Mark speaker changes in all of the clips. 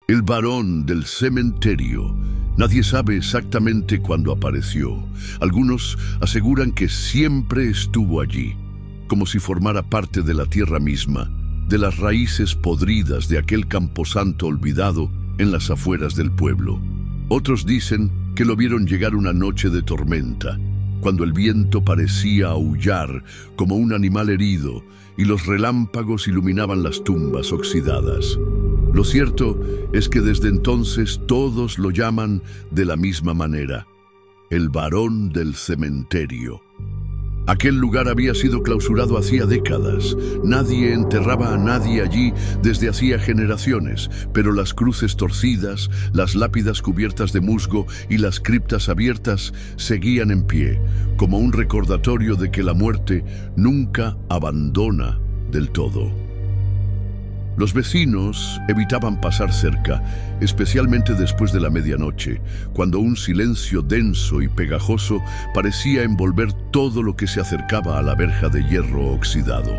Speaker 1: El varón del cementerio. Nadie sabe exactamente cuándo apareció. Algunos aseguran que siempre estuvo allí, como si formara parte de la tierra misma, de las raíces podridas de aquel camposanto olvidado en las afueras del pueblo. Otros dicen que lo vieron llegar una noche de tormenta, cuando el viento parecía aullar como un animal herido y los relámpagos iluminaban las tumbas oxidadas. Lo cierto es que desde entonces todos lo llaman de la misma manera: el varón del cementerio. Aquel lugar había sido clausurado hacía décadas. Nadie enterraba a nadie allí desde hacía generaciones, pero las cruces torcidas, las lápidas cubiertas de musgo y las criptas abiertas seguían en pie, como un recordatorio de que la muerte nunca abandona del todo. Los vecinos evitaban pasar cerca, especialmente después de la medianoche, cuando un silencio denso y pegajoso parecía envolver todo lo que se acercaba a la verja de hierro oxidado.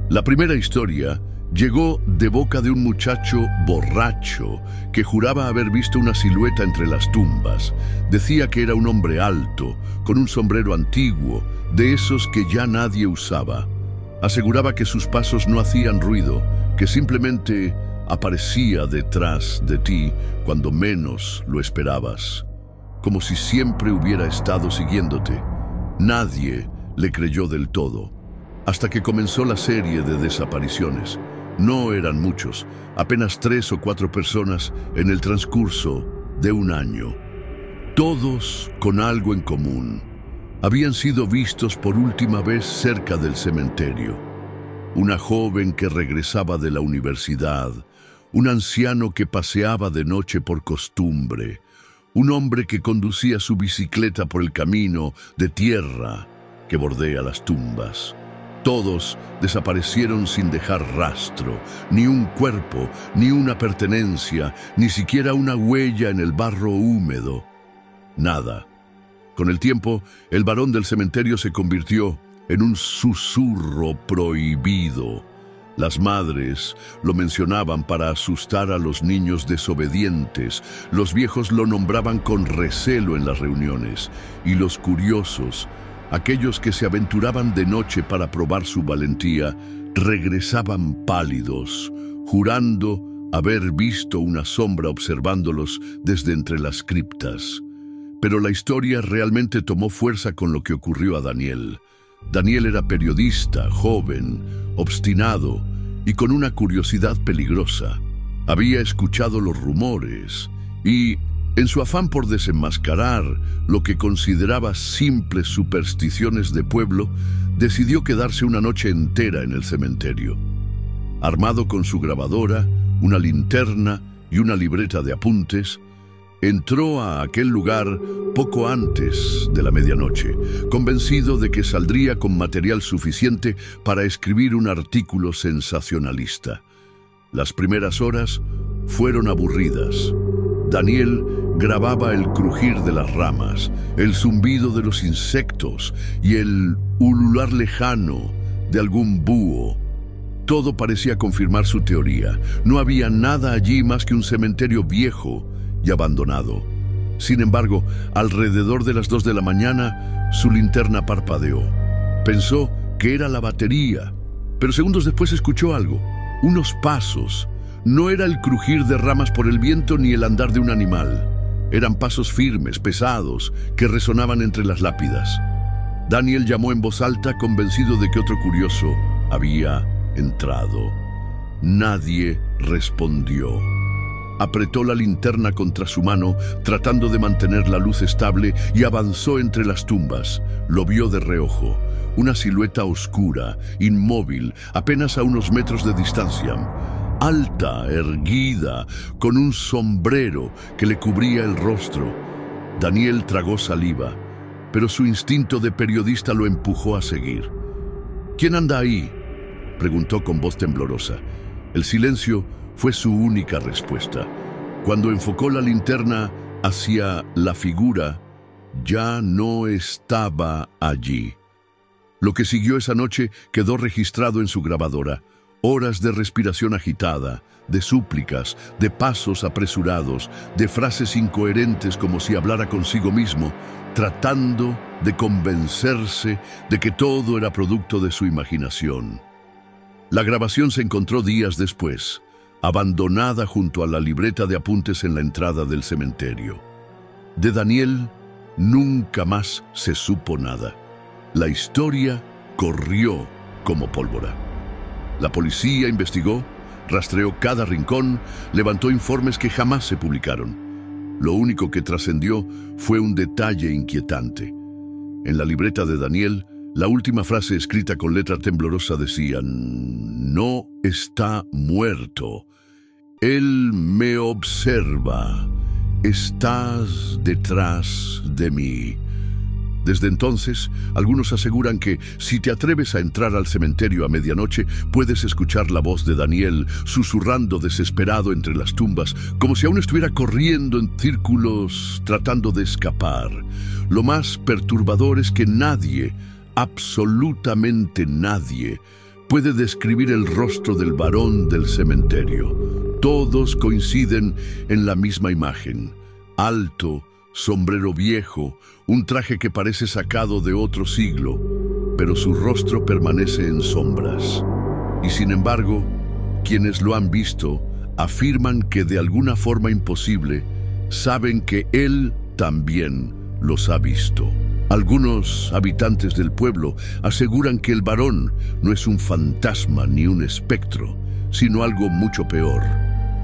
Speaker 1: La primera historia llegó de boca de un muchacho borracho que juraba haber visto una silueta entre las tumbas. Decía que era un hombre alto, con un sombrero antiguo, de esos que ya nadie usaba. Aseguraba que sus pasos no hacían ruido, que simplemente aparecía detrás de ti cuando menos lo esperabas, como si siempre hubiera estado siguiéndote. Nadie le creyó del todo, hasta que comenzó la serie de desapariciones. No eran muchos, apenas 3 o 4 personas en el transcurso de un año. Todos con algo en común. Habían sido vistos por última vez cerca del cementerio. Una joven que regresaba de la universidad, un anciano que paseaba de noche por costumbre, un hombre que conducía su bicicleta por el camino de tierra que bordea las tumbas. Todos desaparecieron sin dejar rastro, ni un cuerpo, ni una pertenencia, ni siquiera una huella en el barro húmedo. Nada. Con el tiempo, el varón del cementerio se convirtió en un susurro prohibido. Las madres lo mencionaban para asustar a los niños desobedientes, los viejos lo nombraban con recelo en las reuniones, y los curiosos, aquellos que se aventuraban de noche para probar su valentía, regresaban pálidos, jurando haber visto una sombra observándolos desde entre las criptas. Pero la historia realmente tomó fuerza con lo que ocurrió a Daniel. Daniel era periodista, joven, obstinado y con una curiosidad peligrosa. Había escuchado los rumores y, en su afán por desenmascarar lo que consideraba simples supersticiones de pueblo, decidió quedarse una noche entera en el cementerio. Armado con su grabadora, una linterna y una libreta de apuntes, entró a aquel lugar poco antes de la medianoche, convencido de que saldría con material suficiente para escribir un artículo sensacionalista. Las primeras horas fueron aburridas. Daniel grababa el crujir de las ramas, el zumbido de los insectos y el ulular lejano de algún búho. Todo parecía confirmar su teoría. No había nada allí más que un cementerio viejo y abandonado. Sin embargo, alrededor de las 2 de la mañana, su linterna parpadeó. Pensó que era la batería, pero segundos después escuchó algo, unos pasos. No era el crujir de ramas por el viento ni el andar de un animal. Eran pasos firmes, pesados, que resonaban entre las lápidas. Daniel llamó en voz alta, convencido de que otro curioso había entrado. Nadie respondió. Apretó la linterna contra su mano, tratando de mantener la luz estable, y avanzó entre las tumbas. Lo vio de reojo. Una silueta oscura, inmóvil, apenas a unos metros de distancia. Alta, erguida, con un sombrero que le cubría el rostro. Daniel tragó saliva, pero su instinto de periodista lo empujó a seguir. ¿Quién anda ahí?, preguntó con voz temblorosa. El silencio fue su única respuesta. Cuando enfocó la linterna hacia la figura, ya no estaba allí. Lo que siguió esa noche quedó registrado en su grabadora. Horas de respiración agitada, de súplicas, de pasos apresurados, de frases incoherentes como si hablara consigo mismo, tratando de convencerse de que todo era producto de su imaginación. La grabación se encontró días después, abandonada junto a la libreta de apuntes en la entrada del cementerio. De Daniel nunca más se supo nada. La historia corrió como pólvora. La policía investigó, rastreó cada rincón, levantó informes que jamás se publicaron. Lo único que trascendió fue un detalle inquietante. En la libreta de Daniel, la última frase escrita con letra temblorosa decía: «No está muerto. Él me observa. Estás detrás de mí». Desde entonces, algunos aseguran que si te atreves a entrar al cementerio a medianoche, puedes escuchar la voz de Daniel susurrando desesperado entre las tumbas, como si aún estuviera corriendo en círculos tratando de escapar. Lo más perturbador es que nadie, absolutamente nadie, puede describir el rostro del varón del cementerio. Todos coinciden en la misma imagen: alto, sombrero viejo, un traje que parece sacado de otro siglo, pero su rostro permanece en sombras. Y sin embargo, quienes lo han visto afirman que de alguna forma imposible saben que él también los ha visto. Algunos habitantes del pueblo aseguran que el varón no es un fantasma ni un espectro, sino algo mucho peor: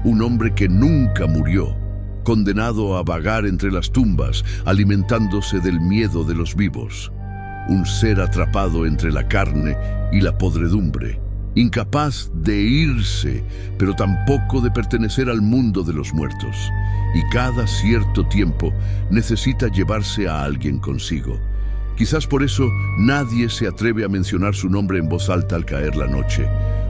Speaker 1: un hombre que nunca murió, condenado a vagar entre las tumbas, alimentándose del miedo de los vivos. Un ser atrapado entre la carne y la podredumbre, incapaz de irse, pero tampoco de pertenecer al mundo de los muertos. Y cada cierto tiempo necesita llevarse a alguien consigo. Quizás por eso nadie se atreve a mencionar su nombre en voz alta al caer la noche,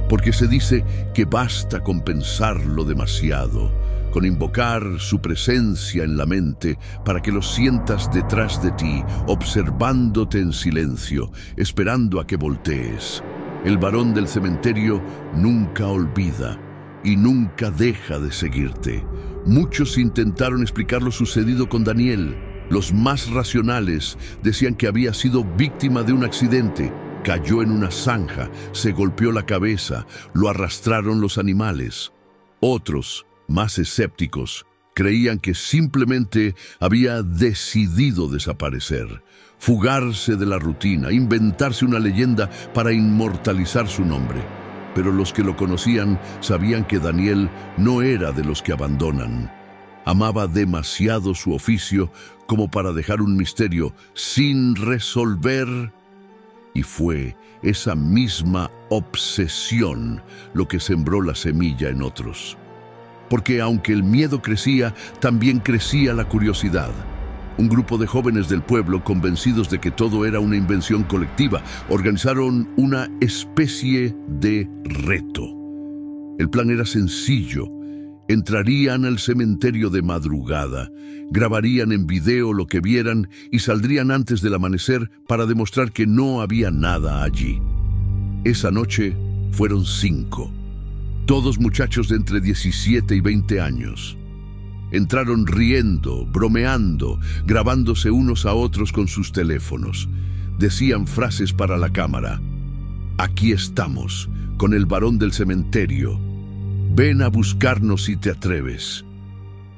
Speaker 1: porque se dice que basta con pensarlo demasiado, con invocar su presencia en la mente para que lo sientas detrás de ti, observándote en silencio, esperando a que voltees. El varón del cementerio nunca olvida y nunca deja de seguirte. Muchos intentaron explicar lo sucedido con Daniel. Los más racionales decían que había sido víctima de un accidente. Cayó en una zanja, se golpeó la cabeza, lo arrastraron los animales. Otros, más escépticos, creían que simplemente había decidido desaparecer, fugarse de la rutina, inventarse una leyenda para inmortalizar su nombre. Pero los que lo conocían sabían que Daniel no era de los que abandonan. Amaba demasiado su oficio como para dejar un misterio sin resolver. Y fue esa misma obsesión lo que sembró la semilla en otros. Porque aunque el miedo crecía, también crecía la curiosidad. Un grupo de jóvenes del pueblo, convencidos de que todo era una invención colectiva, organizaron una especie de reto. El plan era sencillo. Entrarían al cementerio de madrugada, grabarían en video lo que vieran y saldrían antes del amanecer para demostrar que no había nada allí. Esa noche fueron 5. Todos muchachos de entre 17 y 20 años. Entraron riendo, bromeando, grabándose unos a otros con sus teléfonos. Decían frases para la cámara: «Aquí estamos, con el varón del cementerio. Ven a buscarnos si te atreves».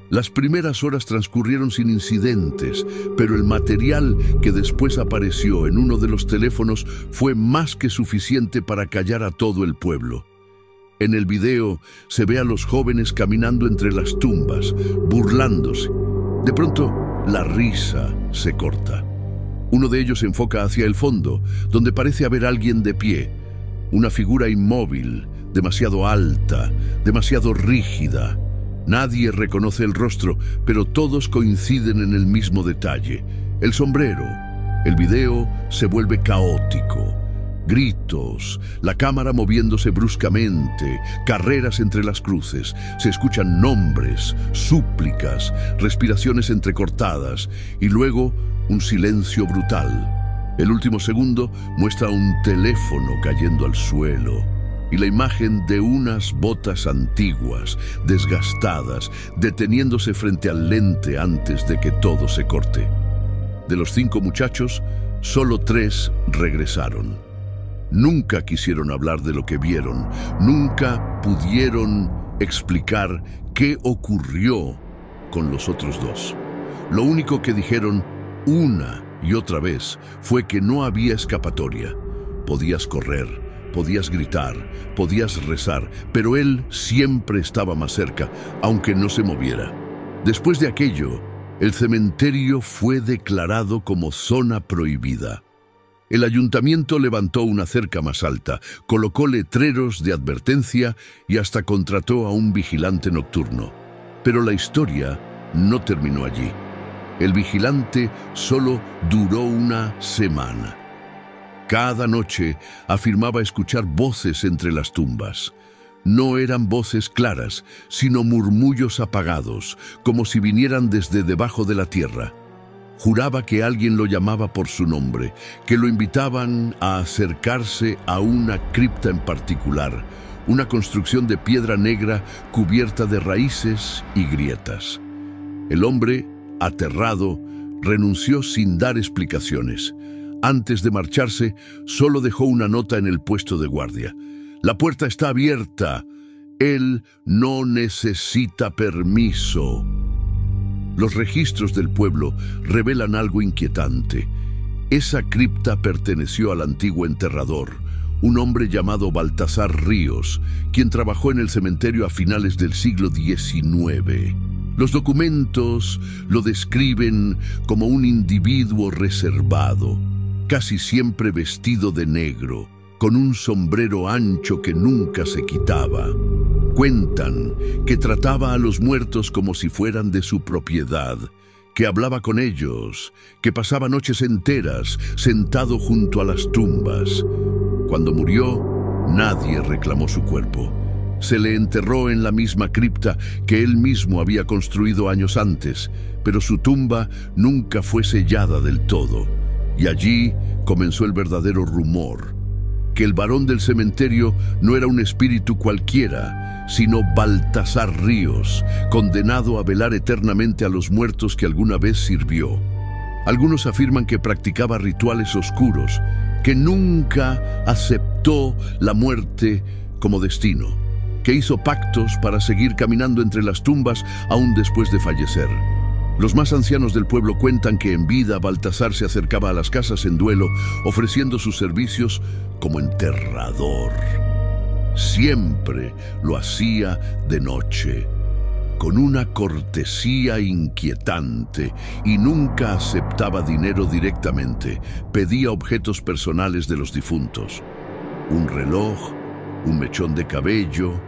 Speaker 1: Las primeras horas transcurrieron sin incidentes, pero el material que después apareció en uno de los teléfonos fue más que suficiente para callar a todo el pueblo. En el video se ve a los jóvenes caminando entre las tumbas, burlándose. De pronto, la risa se corta. Uno de ellos se enfoca hacia el fondo, donde parece haber alguien de pie. Una figura inmóvil, demasiado alta, demasiado rígida. Nadie reconoce el rostro, pero todos coinciden en el mismo detalle: el sombrero. El video se vuelve caótico. Gritos, la cámara moviéndose bruscamente, carreras entre las cruces, se escuchan nombres, súplicas, respiraciones entrecortadas y luego un silencio brutal. El último segundo muestra un teléfono cayendo al suelo. y la imagen de unas botas antiguas, desgastadas, deteniéndose frente al lente antes de que todo se corte. De los 5 muchachos, solo 3 regresaron. Nunca quisieron hablar de lo que vieron, nunca pudieron explicar qué ocurrió con los otros 2. Lo único que dijeron una y otra vez fue que no había escapatoria. Podías correr, podías gritar, podías rezar, pero él siempre estaba más cerca, aunque no se moviera. Después de aquello, el cementerio fue declarado como zona prohibida. El ayuntamiento levantó una cerca más alta, colocó letreros de advertencia y hasta contrató a un vigilante nocturno. Pero la historia no terminó allí. El vigilante solo duró una semana. Cada noche afirmaba escuchar voces entre las tumbas. No eran voces claras, sino murmullos apagados, como si vinieran desde debajo de la tierra. Juraba que alguien lo llamaba por su nombre, que lo invitaban a acercarse a una cripta en particular, una construcción de piedra negra cubierta de raíces y grietas. El hombre, aterrado, renunció sin dar explicaciones. Antes de marcharse, solo dejó una nota en el puesto de guardia. «La puerta está abierta. Él no necesita permiso». Los registros del pueblo revelan algo inquietante. Esa cripta perteneció al antiguo enterrador, un hombre llamado Baltasar Ríos, quien trabajó en el cementerio a finales del siglo XIX. Los documentos lo describen como un individuo reservado, casi siempre vestido de negro, con un sombrero ancho que nunca se quitaba. Cuentan que trataba a los muertos como si fueran de su propiedad, que hablaba con ellos, que pasaba noches enteras sentado junto a las tumbas. Cuando murió, nadie reclamó su cuerpo. Se le enterró en la misma cripta que él mismo había construido años antes, pero su tumba nunca fue sellada del todo. Y allí comenzó el verdadero rumor, que el varón del cementerio no era un espíritu cualquiera, sino Baltasar Ríos, condenado a velar eternamente a los muertos que alguna vez sirvió. Algunos afirman que practicaba rituales oscuros, que nunca aceptó la muerte como destino, que hizo pactos para seguir caminando entre las tumbas aún después de fallecer. Los más ancianos del pueblo cuentan que en vida Baltasar se acercaba a las casas en duelo, ofreciendo sus servicios como enterrador. Siempre lo hacía de noche, con una cortesía inquietante, y nunca aceptaba dinero directamente. Pedía objetos personales de los difuntos: un reloj, un mechón de cabello,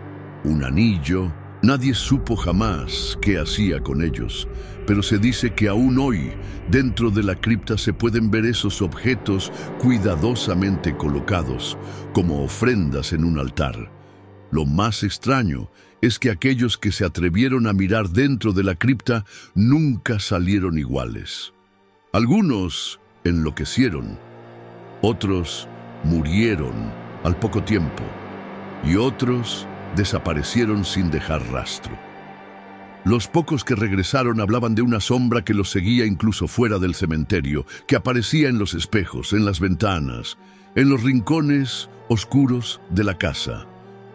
Speaker 1: un anillo. Nadie supo jamás qué hacía con ellos, pero se dice que aún hoy, dentro de la cripta, se pueden ver esos objetos cuidadosamente colocados, como ofrendas en un altar. Lo más extraño es que aquellos que se atrevieron a mirar dentro de la cripta nunca salieron iguales. Algunos enloquecieron, otros murieron al poco tiempo, y otros desaparecieron sin dejar rastro. Los pocos que regresaron hablaban de una sombra que los seguía incluso fuera del cementerio, que aparecía en los espejos, en las ventanas, en los rincones oscuros de la casa.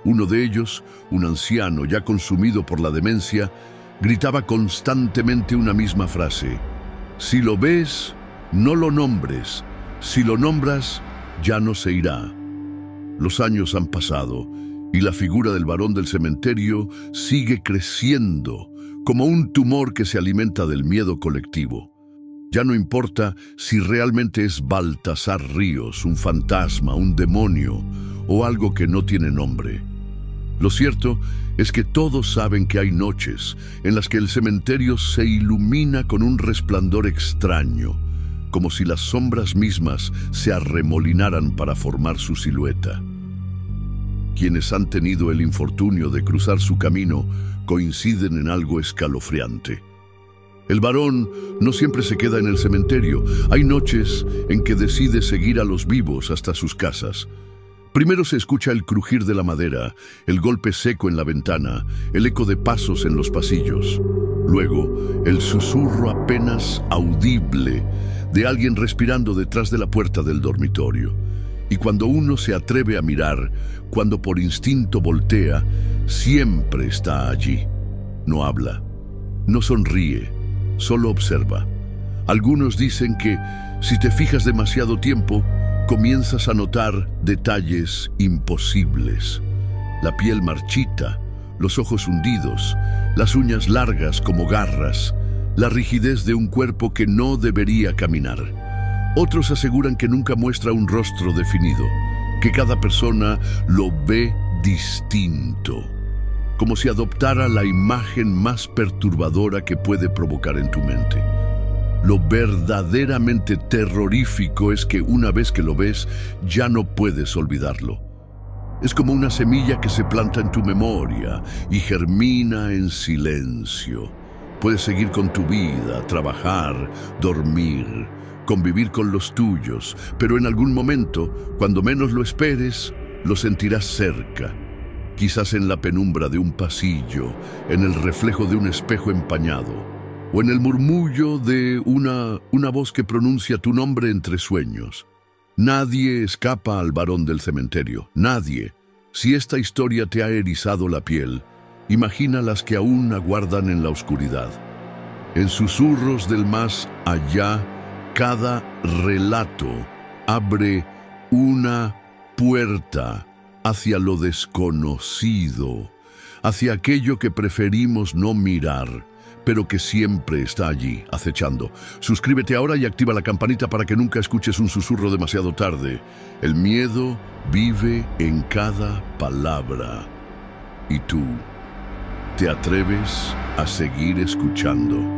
Speaker 1: Uno de ellos, un anciano ya consumido por la demencia, gritaba constantemente una misma frase: «Si lo ves, no lo nombres. Si lo nombras, ya no se irá». Los años han pasado y la figura del varón del cementerio sigue creciendo como un tumor que se alimenta del miedo colectivo. Ya no importa si realmente es Baltasar Ríos, un fantasma, un demonio o algo que no tiene nombre. Lo cierto es que todos saben que hay noches en las que el cementerio se ilumina con un resplandor extraño, como si las sombras mismas se arremolinaran para formar su silueta. Quienes han tenido el infortunio de cruzar su camino coinciden en algo escalofriante. El varón no siempre se queda en el cementerio. Hay noches en que decide seguir a los vivos hasta sus casas. Primero se escucha el crujir de la madera, el golpe seco en la ventana, el eco de pasos en los pasillos. Luego, el susurro apenas audible de alguien respirando detrás de la puerta del dormitorio. Y cuando uno se atreve a mirar, cuando por instinto voltea, siempre está allí. No habla, no sonríe, solo observa. Algunos dicen que, si te fijas demasiado tiempo, comienzas a notar detalles imposibles. La piel marchita, los ojos hundidos, las uñas largas como garras, la rigidez de un cuerpo que no debería caminar. Otros aseguran que nunca muestra un rostro definido, que cada persona lo ve distinto, como si adoptara la imagen más perturbadora que puede provocar en tu mente. Lo verdaderamente terrorífico es que una vez que lo ves, ya no puedes olvidarlo. Es como una semilla que se planta en tu memoria y germina en silencio. Puedes seguir con tu vida, trabajar, dormir, convivir con los tuyos, pero en algún momento, cuando menos lo esperes, lo sentirás cerca. Quizás en la penumbra de un pasillo, en el reflejo de un espejo empañado, o en el murmullo de una voz que pronuncia tu nombre entre sueños. Nadie escapa al varón del cementerio, nadie. Si esta historia te ha erizado la piel, imagina las que aún aguardan en la oscuridad. En susurros del más allá, cada relato abre una puerta hacia lo desconocido, hacia aquello que preferimos no mirar, pero que siempre está allí, acechando. Suscríbete ahora y activa la campanita para que nunca escuches un susurro demasiado tarde. El miedo vive en cada palabra. ¿Y tú, te atreves a seguir escuchando?